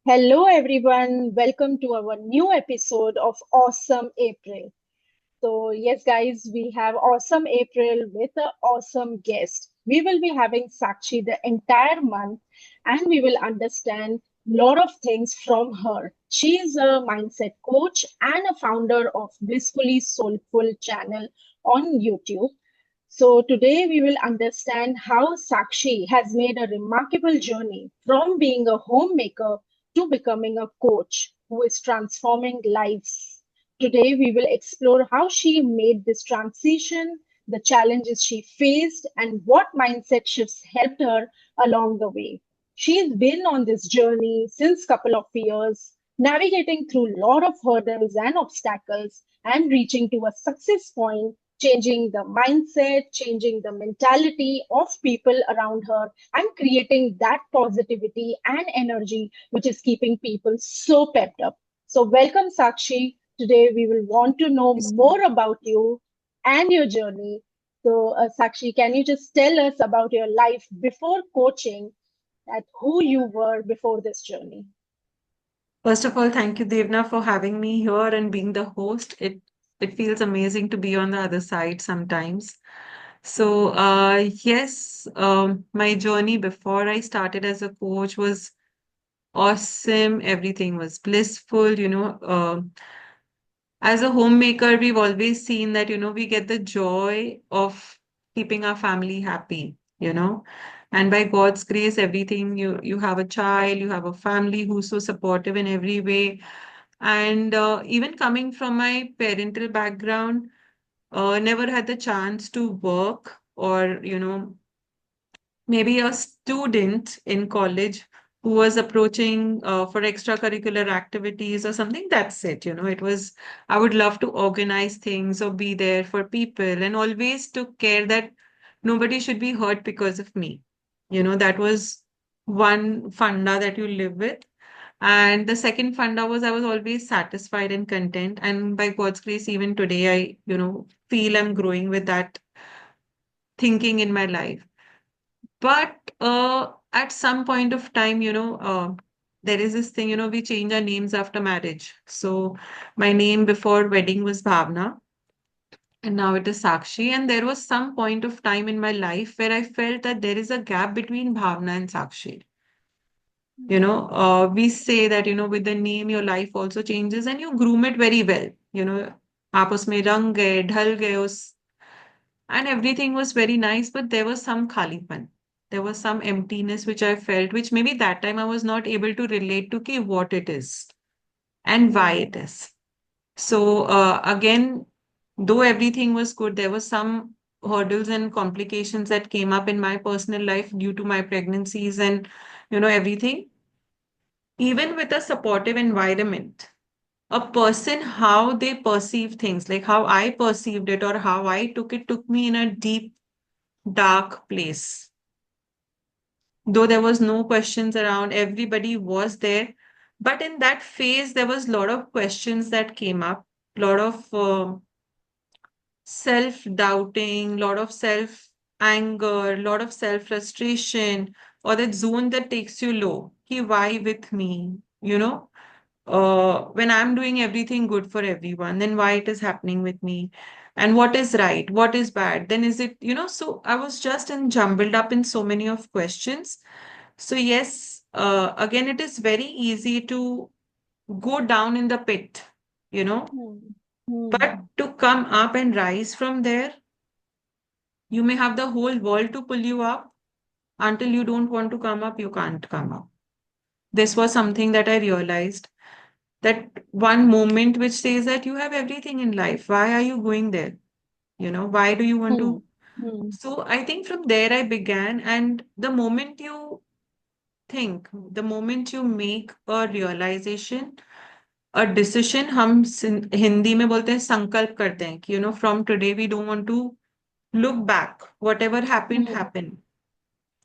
Hello, everyone. Welcome to our new episode of Awesome April. So, yes, guys, we have Awesome April with an awesome guest. We will be having Sakshi the entire month and we will understand a lot of things from her. She is a mindset coach and a founder of Blissfully Soulful channel on YouTube. So, today we will understand how Sakshi has made a remarkable journey from being a homemaker to becoming a coach who is transforming lives. Today, we will explore how she made this transition, the challenges she faced, and what mindset shifts helped her along the way. She's been on this journey since couple of years, navigating through a lot of hurdles and obstacles and reaching to a success point, changing the mindset, changing the mentality of people around her, and creating that positivity and energy which is keeping people so pepped up. So, welcome, Sakshi. Today, we will want to know more about you and your journey. So, Sakshi, can you just tell us about your life before coaching, at who you were before this journey? First of all, thank you, Devna, for having me here and being the host. It feels amazing to be on the other side sometimes. Yes, my journey before I started as a coach was awesome. Everything was blissful. As a homemaker, we've always seen that, we get the joy of keeping our family happy. And by God's grace, everything you have a child, you have a family who's so supportive in every way. And even coming from my parental background, never had the chance to work or, maybe a student in college who was approaching for extracurricular activities or something. That's it. I would love to organize things or be there for people and always took care that nobody should be hurt because of me. That was one funda that you live with. And the second funda was I was always satisfied and content. And by God's grace, even today, feel I'm growing with that thinking in my life. But at some point of time, there is this thing, we change our names after marriage. So my name before wedding was Bhavna, and now it is Sakshi. And there was some point of time in my life where I felt that there is a gap between Bhavna and Sakshi. We say that, with the name, your life also changes and you groom it very well. आप उसमें रंग गए, ढल गए and everything was very nice, but there was some khalipan. There was some emptiness which I felt, which maybe that time I was not able to relate to ki what it is and why Hmm. it is. So again, though everything was good, there was some hurdles and complications that came up in my personal life due to my pregnancies and everything. Even with a supportive environment, a person how they perceive things, like how I perceived it or how I took me in a deep dark place. Though there was no questions around, everybody was there. But in that phase, there was a lot of questions that came up, a lot of self-doubting, lot of self-anger, lot of self-frustration, or that zone that takes you low. Ki, why with me? When I'm doing everything good for everyone, then why it is happening with me? And what is right? What is bad? Then is it, so I was just in jumbled up in so many of questions. So yes, again, it is very easy to go down in the pit, you know, Hmm. but Hmm. to come up and rise from there, you may have the whole world to pull you up. Until you don't want to come up, you can't come up. This was something that I realized, that one moment which says that you have everything in life. Why are you going there? Why do you want Hmm. to? Hmm. So I think from there I began. And the moment you think, the moment you make a realization, a decision, हम हिंदी में बोलते हैं संकल्प करते हैं कि from today we don't want to look back. Whatever happened, Hmm. happened.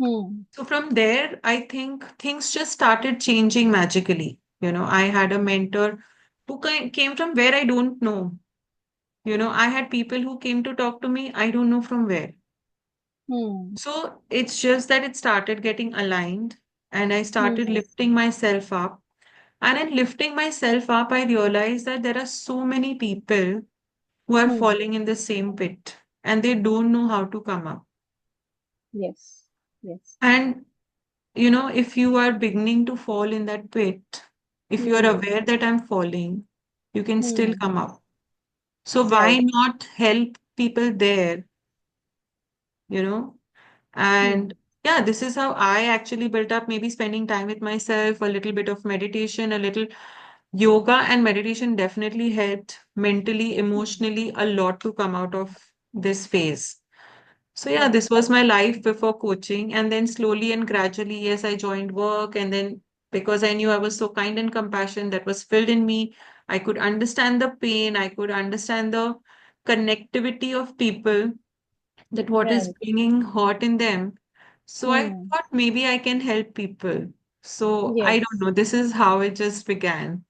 Hmm. So from there, I think things just started changing magically. I had a mentor who came from where I don't know. I had people who came to talk to me, I don't know from where. Hmm. So it's just that it started getting aligned and I started Hmm. lifting myself up. And in lifting myself up, I realized that there are so many people who are Hmm. falling in the same pit and they don't know how to come up. Yes. Yes. And if you are beginning to fall in that pit, if you are Hmm. aware that I'm falling, you can still Hmm. come up. So why Right. not help people there, you know? And Hmm. yeah, this is how I actually built up, maybe spending time with myself, a little bit of meditation, a little yoga and meditation definitely helped mentally, Hmm. emotionally, a lot to come out of this phase. So yeah, Right. this was my life before coaching. And then slowly and gradually, yes, I joined work. And then because I knew I was so kind and compassion that was filled in me, I could understand the pain, I could understand the connectivity of people, that what is Right. bringing hurt in them. So I Hmm. thought maybe I can help people. So I don't Yes. know, this is how it just began.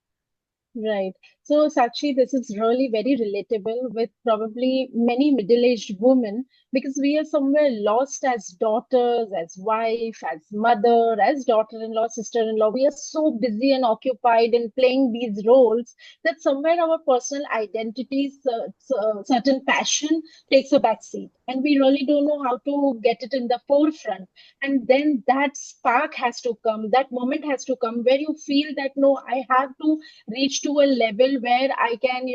Right. So, Sakshi, this is really very relatable with probably many middle-aged women because we are somewhere lost as daughters, as wife, as mother, as daughter-in-law, sister-in-law. We are so busy and occupied in playing these roles that somewhere our personal identities, certain passion takes a back seat, and we really don't know how to get it in the forefront. And then that spark has to come, that moment has to come where you feel that no, I have to reach to a level where I can,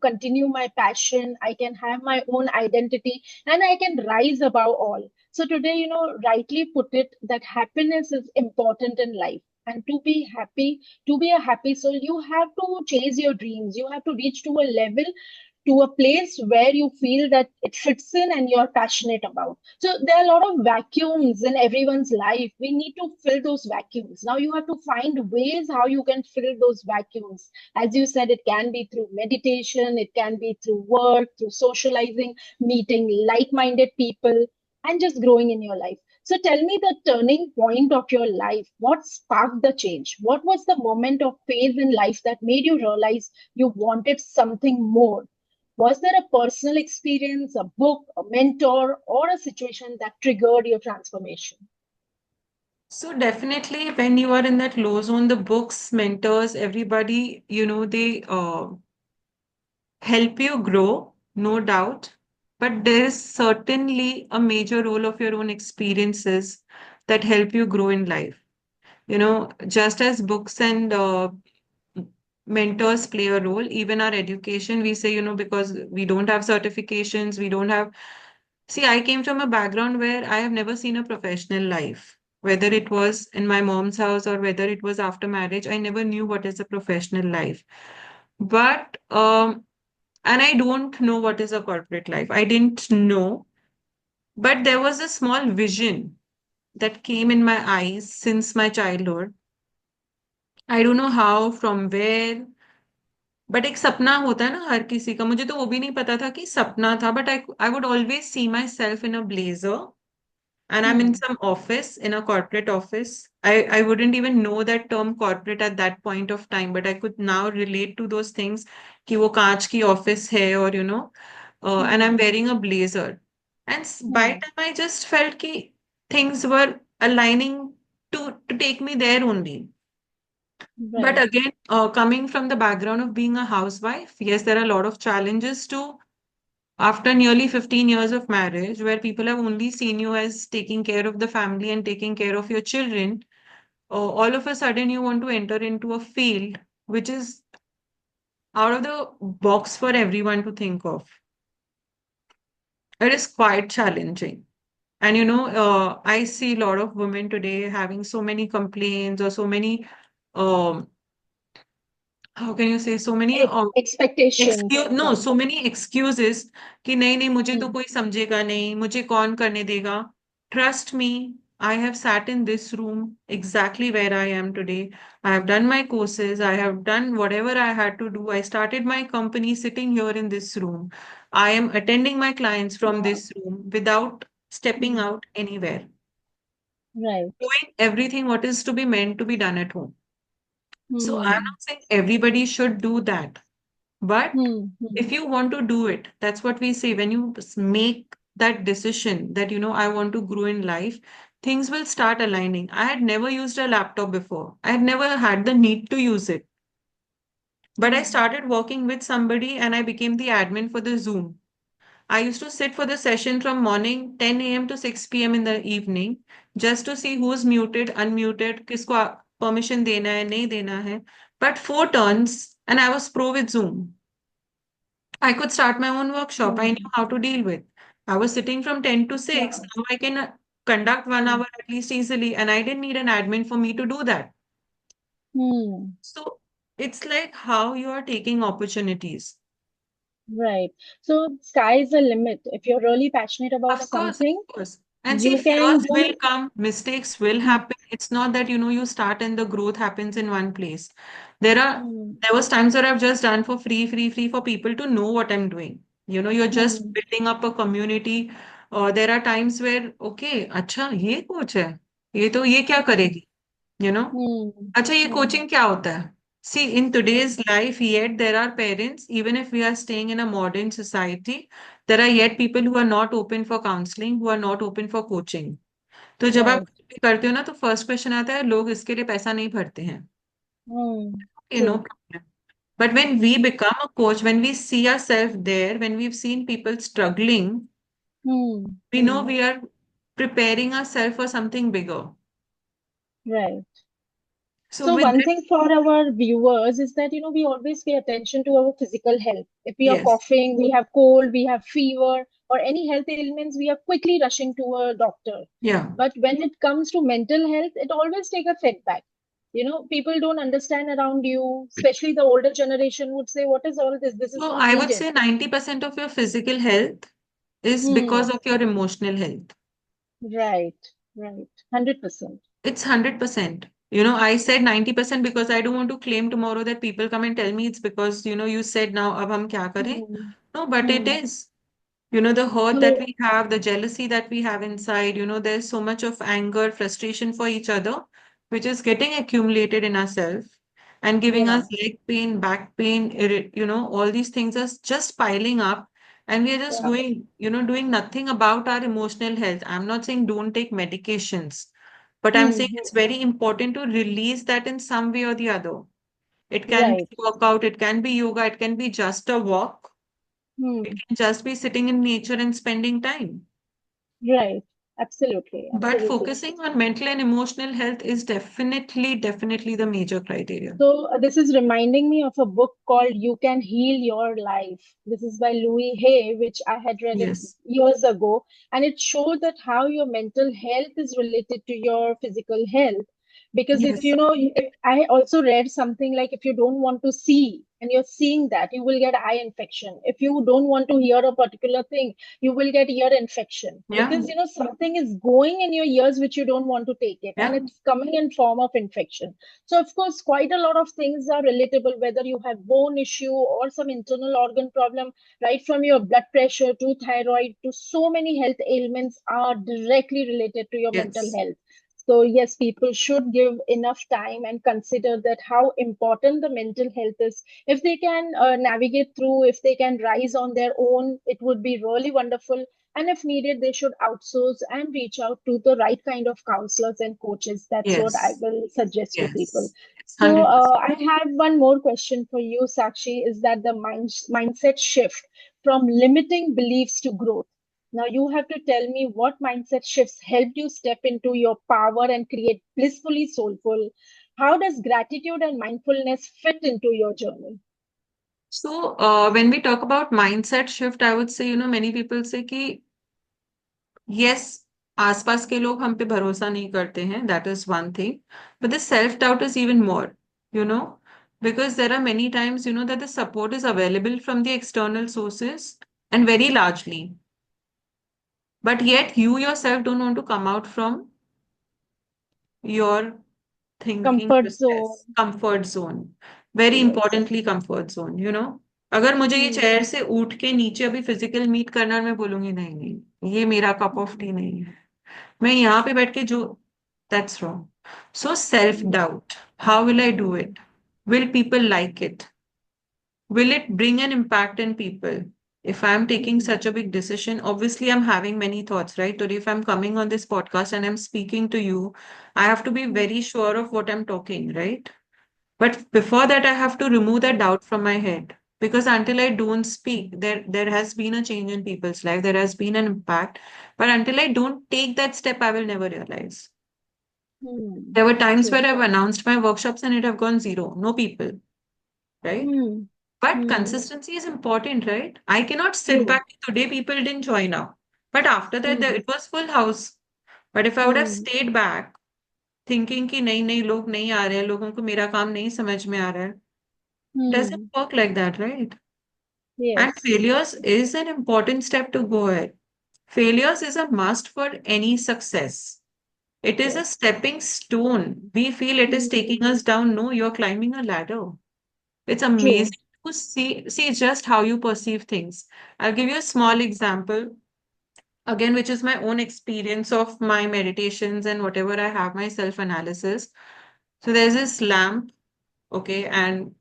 continue my passion, I can have my own identity, and I can rise above all. So today, rightly put it that happiness is important in life. And to be happy, to be a happy soul, you have to chase your dreams. You have to reach to a level, to a place where you feel that it fits in and you're passionate about. So there are a lot of vacuums in everyone's life. We need to fill those vacuums. Now you have to find ways how you can fill those vacuums. As you said, it can be through meditation, it can be through work, through socializing, meeting like-minded people, and just growing in your life. So tell me the turning point of your life. What sparked the change? What was the moment of phase in life that made you realize you wanted something more? Was there a personal experience, a book, a mentor, or a situation that triggered your transformation? So definitely when you are in that low zone, the books, mentors, everybody, they help you grow, no doubt. But there is certainly a major role of your own experiences that help you grow in life. Just as books and mentors play a role, even our education, we say, because we don't have certifications, we don't have. See, I came from a background where I have never seen a professional life. Whether it was in my mom's house or whether it was after marriage, I never knew what is a professional life. But and I don't know what is a corporate life. I didn't know, but there was a small vision that came in my eyes since my childhood. I don't know how, from where, but एक सपना होता है ना हर किसी का. मुझे तो वो भी नहीं पता था कि सपना था, but I would always see my self in a blazer and I'm in Hmm, some office, in a corporate office. I wouldn't even know that term corporate at that point of time, but I could now relate to those things कि वो कांच की office है, or and I'm hmm, wearing a blazer. And by hmm, time I just felt कि things were aligning to take me there only. But right. again, coming from the background of being a housewife, yes, there are a lot of challenges too. After nearly 15 years of marriage, where people have only seen you as taking care of the family and taking care of your children, all of a sudden you want to enter into a field which is out of the box for everyone to think of. It is quite challenging. And I see a lot of women today having so many complaints or so many, um, how can you say, so many Expectations excuse and no all. So many excuses कि नहीं नहीं, मुझे तो Hmm, कोई समझेगा नहीं, मुझे कौन करने देगा. Trust me, I have sat in this room exactly where I am today. I have done my courses, I have done whatever I had to do. I started my company sitting here in this room. I am attending my clients from wow. this room without stepping Hmm, out anywhere, right. doing everything what is to be meant to be done at home. So I'm Hmm, not saying everybody should do that, but hmm, hmm, if you want to do it, that's what we say. When you make that decision that, I want to grow in life, things will start aligning. I had never used a laptop before. I had never had the need to use it. But I Hmm. started working with somebody and I became the admin for the Zoom. I used to sit for the session from morning 10 a.m. to 6 p.m. in the evening just to see who's muted, unmuted, किसको permission देना है, नहीं देना है. But 4 turns and I was pro with Zoom. I could start my own workshop. I knew Hmm. how to deal with. I was sitting from 10 to 6. Wow. Now I can conduct 1 hour Hmm. at least easily, and I didn't need an admin for me to do that. Hmm. So it's like how you are taking opportunities. Right. So sky's the limit. If you're really passionate about Of course, of something, course. And see, you can fears will do. come, mistakes will Hmm. happen. It's not that, you start and the growth happens in one place. There are, Hmm. there was times where I've just done for free for people to know what I'm doing. You're just Hmm. building up a community. Or there are times where, okay, अच्छा ये coach है, ये क्या Hmm. करेगी, you know? Hmm. अच्छा ये Hmm. Coaching क्या होता है? See, in Hmm. today's life, yet there are parents, even if we are staying in a modern society, there are yet people who are not open for counseling, who are not open for coaching. तो जब आप Right. कुछ भी करते हो ना तो first question आता है लोग इसके लिए पैसा नहीं भरते हैं. Hmm. Okay, no True. problem. But when we become a coach, when we see ourselves there, when we've seen people struggling, Hmm. we know we are preparing ourselves for something bigger. Right. So So with one that, thing for our viewers is that we always pay attention to our physical health. If we are yes, coughing, we have cold, we have fever, or any health ailments, we are quickly rushing to a doctor. yeah. But when it comes to mental health, it always take a setback. People don't understand around you, especially the older generation would say, "What is all this? This is So not I would needed." say 90% of your physical health is Hmm. because of your emotional health. Right. Right. 100%. It's 100%. I said 90% because I don't want to claim tomorrow that people come and tell me it's because, you said now, ab hum kya kare? Hmm. No, but it Hmm. is. The hurt that So we have, the jealousy that we have inside, there's so much of anger, frustration for each other, which is getting accumulated in ourselves and giving us yeah. leg pain, back pain, all these things are just piling up. And we are just Yeah. going, doing nothing about our emotional health. I'm not saying don't take medications, but I'm saying it's Hmm. very important to release that in some way or the other. It can be Right. workout, it can be yoga, it can be just a walk, it Hmm. can just be sitting in nature and spending time. Right. Absolutely. But Absolutely. focusing on mental and emotional health is definitely the major criteria. So this is reminding me of a book called You Can Heal Your Life. This is by Louis Hay, which I had read it Yes, years ago, and it showed that how your mental health is related to your physical health. Because if yes, if I also read something like if you don't want to see and you're seeing that, you will get eye infection. If you don't want to hear a particular thing, you will get ear infection yeah, because something is going in your ears which you don't want to take it, and yeah, it's coming in form of infection. So, of course, quite a lot of things are relatable, whether you have bone issue or some internal organ problem, right from your blood pressure to thyroid to so many health ailments are directly related to your mental yes, health. So, yes, people should give enough time and consider that how important the mental health is. If they can navigate through, if they can rise on their own, it would be really wonderful. And if needed, they should outsource and reach out to the right kind of counselors and coaches. That's what I yes, will suggest to people. yes, it's So 100%. I have one more question for you, Sakshi. Is that the mindset shift from limiting beliefs to growth? Now you have to tell me what mindset shifts helped you step into your power and create blissfully soulful. How does gratitude and mindfulness fit into your journey? So, when we talk about mindset shift, I would say, many people say कि yes, आसपास के लोग हम पे भरोसा नहीं करते हैं. That is one thing. But the self-doubt is even more, you know, because there are many times, that the support is available from the external sources and very largely. But yet you yourself don't want to come out from your thinking Comfort zone. process, comfort zone. Very Yes. importantly, comfort zone. अगर मुझे ये Hmm. Chair से उठ के नीचे अभी physical meet करना है, मैं बोलूंगी नहीं नहीं ये मेरा कप ऑफ टी Hmm. नहीं है. मैं यहाँ पे बैठ के जो that's wrong. So self Hmm. Doubt. How will I do Hmm. It? Will people like it? Will it bring an impact in people? If I'm taking mm, such a big decision, obviously I'm having many thoughts, right? Today, if I'm coming on this podcast and I'm speaking to you, I have to be mm, very sure of what I'm talking, right? But before that, I have to remove that yes, doubt from my head. Because until I don't speak, there has been a change in people's life, there has been an impact. But until I don't take that step, I will never realize. mm, There were times true. where I've announced my workshops and it have gone zero, no people, right? Mm, But mm, consistency is important, right? I cannot sit true. back today, people didn't join up. But after that, Mm, it was full house. But if I would have mm, stayed back, thinking कि नहीं नहीं लोग नहीं आ रहे हैं, लोगों को मेरा काम नहीं समझ में आ रहा है, doesn't mm, work like that, right? And yes, failures is an important step to go ahead. Failures is a must for any success. It is a yes. stepping stone. We feel it is taking Mm, us down. No, you're climbing a ladder. It's true. amazing to see just how you perceive things. I'll give you a small example, again, which is my own experience of my meditations and whatever I have my self-analysis. So there's this lamp, okay, and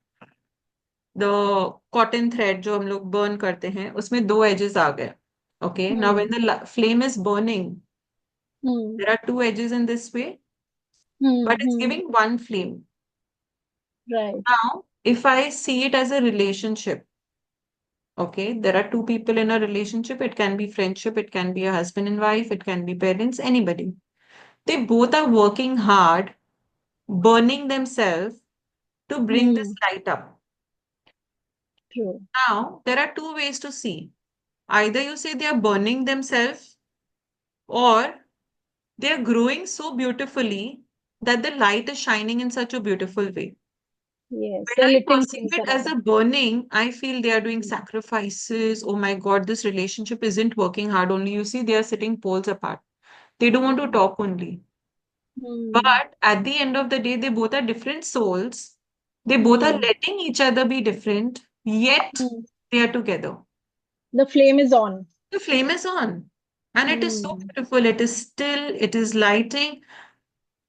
the cotton thread जो हम लोग burn करते हैं, उसमें दो edges आ गए. Okay, now when Mm, the flame is burning, mm, there are two edges in this way, but mm, it's mm, giving one flame. right. Now, if I see it as a relationship, okay, there are two people in a relationship. It can be friendship, it can be a husband and wife, it can be parents, anybody. They both are working hard, burning themselves to bring this Mm, light up. true. Now, there are two ways to see. Either you say they are burning themselves, or they are growing so beautifully that the light is shining in such a beautiful way. Yes, When they're I lifting perceive things it as around. a burning, I feel they are doing Mm, sacrifices. Oh my God, this relationship isn't working hard. Only you see, they are sitting poles apart. They don't want to mm, talk only. mm, But at the end of the day, they both are different souls. They both are mm, letting each other be different, yet mm. they are together. The flame is on. The flame is on. And it is so Mm, beautiful. It is still, it is lighting.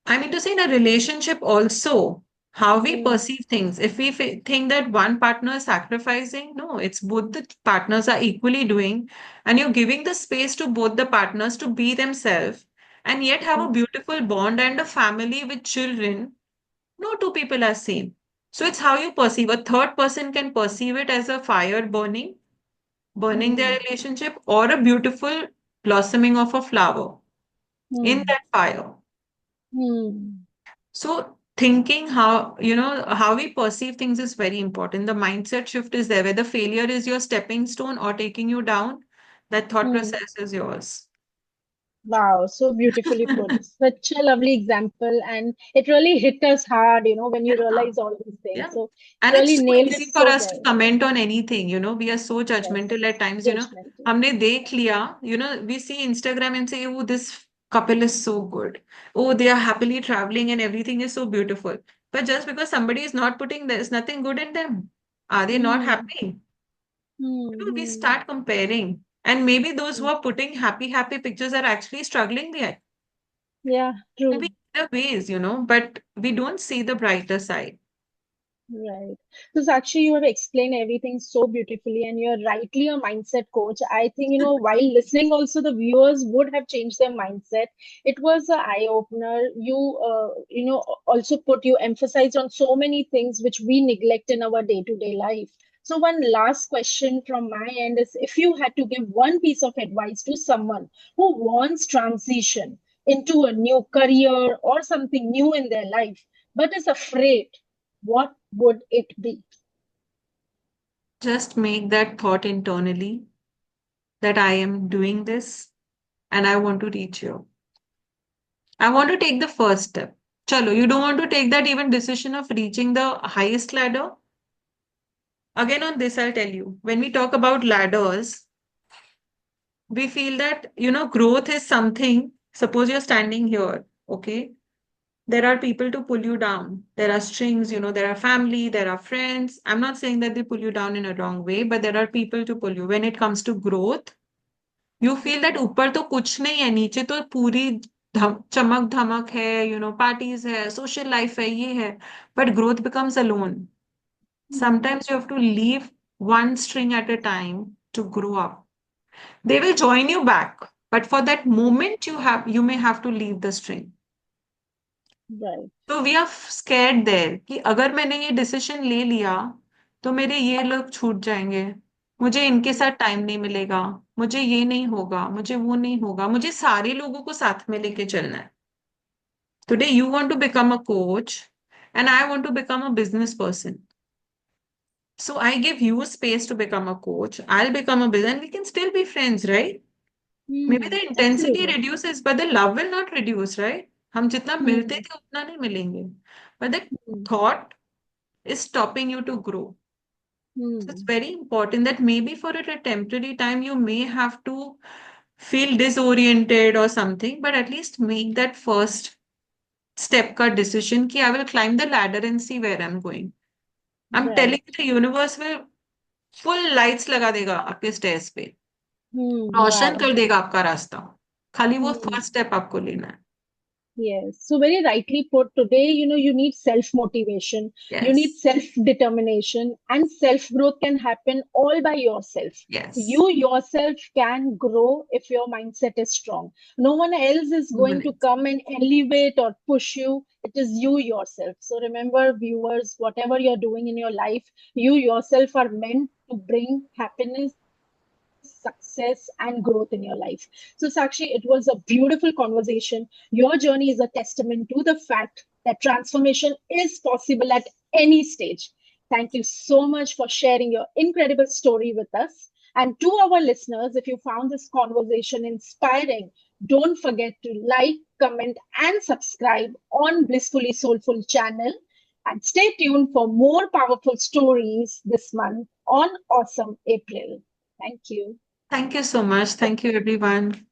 I mean to say, in a relationship also, how we mm, perceive things. If we think that one partner is sacrificing, no, it's both the partners are equally doing, and you're giving the space to both the partners to be themselves and yet have a mm, beautiful bond and a family with children. No two people are same. So it's how you perceive. A third person can perceive it as a fire burning their mm, relationship, or a beautiful blossoming of a flower in mm, that fire. mm. So thinking how, how we perceive things is very important. The mindset shift is there, whether failure is your stepping stone or taking you down, that thought Mm. process is yours. Wow, so beautifully put. Such a lovely example, and it really hit us hard, when you Yeah. realize all these things. Yeah. So And you it's really so nailed it easy for so us to well. comment on anything, we are so Yes, judgmental at times, judgmental. हमने देख लिया, we see Instagram and say, oh, this couple is so good. Oh, they are happily traveling and everything is so beautiful. But just because somebody is not putting, there's nothing good in them. Are they not Hmm. happy? We Hmm. start comparing. And maybe those who Hmm. are putting happy, happy pictures are actually struggling there. Yeah, Maybe true. other ways, but we don't see the brighter side. Right. So, Sakshi, you have explained everything so beautifully, and you're rightly a mindset coach. I think, while listening, also the viewers would have changed their mindset. It was an eye opener. Also you emphasized on so many things which we neglect in our day-to-day life. So, one last question from my end is, if you had to give one piece of advice to someone who wants transition into a new career or something new in their life, but is afraid, what would it be? Just make that thought internally that I am doing this and I want to reach you. I want to take the first step. Chalo, you don't want to take that even decision of reaching the highest ladder? Again, on this, I'll tell you. When we talk about ladders, we feel that, growth is something. Suppose you're standing here, okay? There are people to pull you down. There are strings, there are family, there are friends. I'm not saying that they pull you down in a wrong way, but there are people to pull you. When it comes to growth, you feel that ऊपर तो कुछ नहीं है, नीचे तो पूरी चमक धमक है, parties है, social life है, ये है. But growth becomes alone. Hmm. Sometimes you have to leave one string at a time to grow up. They will join you back, but for that moment, you may have to leave the string. Right. तो we are scared there कि अगर मैंने ये decision ले लिया तो मेरे ये लोग छूट जाएंगे, मुझे इनके साथ टाइम नहीं मिलेगा, मुझे ये नहीं होगा, मुझे वो नहीं होगा, मुझे सारे लोगों को साथ में लेके चलना है. Today you want to become a coach and I want to become a business person. So I give you space to become a coach. I'll become a business, and we can still be friends, right? Maybe the intensity Absolutely. reduces, but the love will not reduce, right? हम जितना मिलते Hmm. थे उतना नहीं मिलेंगे. But the Hmm. thought is stopping you to grow. So it's Hmm. very important that maybe for a temporary time you may have to feel disoriented or something, but at least make that first step ka decision कि I will climb the ladder and see where I'm going. I'm telling Right. you, the universe will full lights लगा देगा आपके stairs पे, रोशन Wow. कर देगा आपका रास्ता. खाली वो Hmm. फर्स्ट स्टेप आपको लेना है. Yes. So very rightly put, today, you need self-motivation, you need Yes, self-determination, and self-growth can happen all by yourself. yes. You yourself can grow if your mindset is strong. No one else is going to Minutes. come and elevate or push you. It is you yourself. So remember, viewers, whatever you're doing in your life, you yourself are meant to bring happiness, success, and growth in your life. So, Sakshi, it was a beautiful conversation. Your journey is a testament to the fact that transformation is possible at any stage. Thank you so much for sharing your incredible story with us. And to our listeners, if you found this conversation inspiring, don't forget to like, comment, and subscribe on Blissfully Soulful channel. And stay tuned for more powerful stories this month on Awesome April. Thank you. Thank you so much. Thank you, everyone.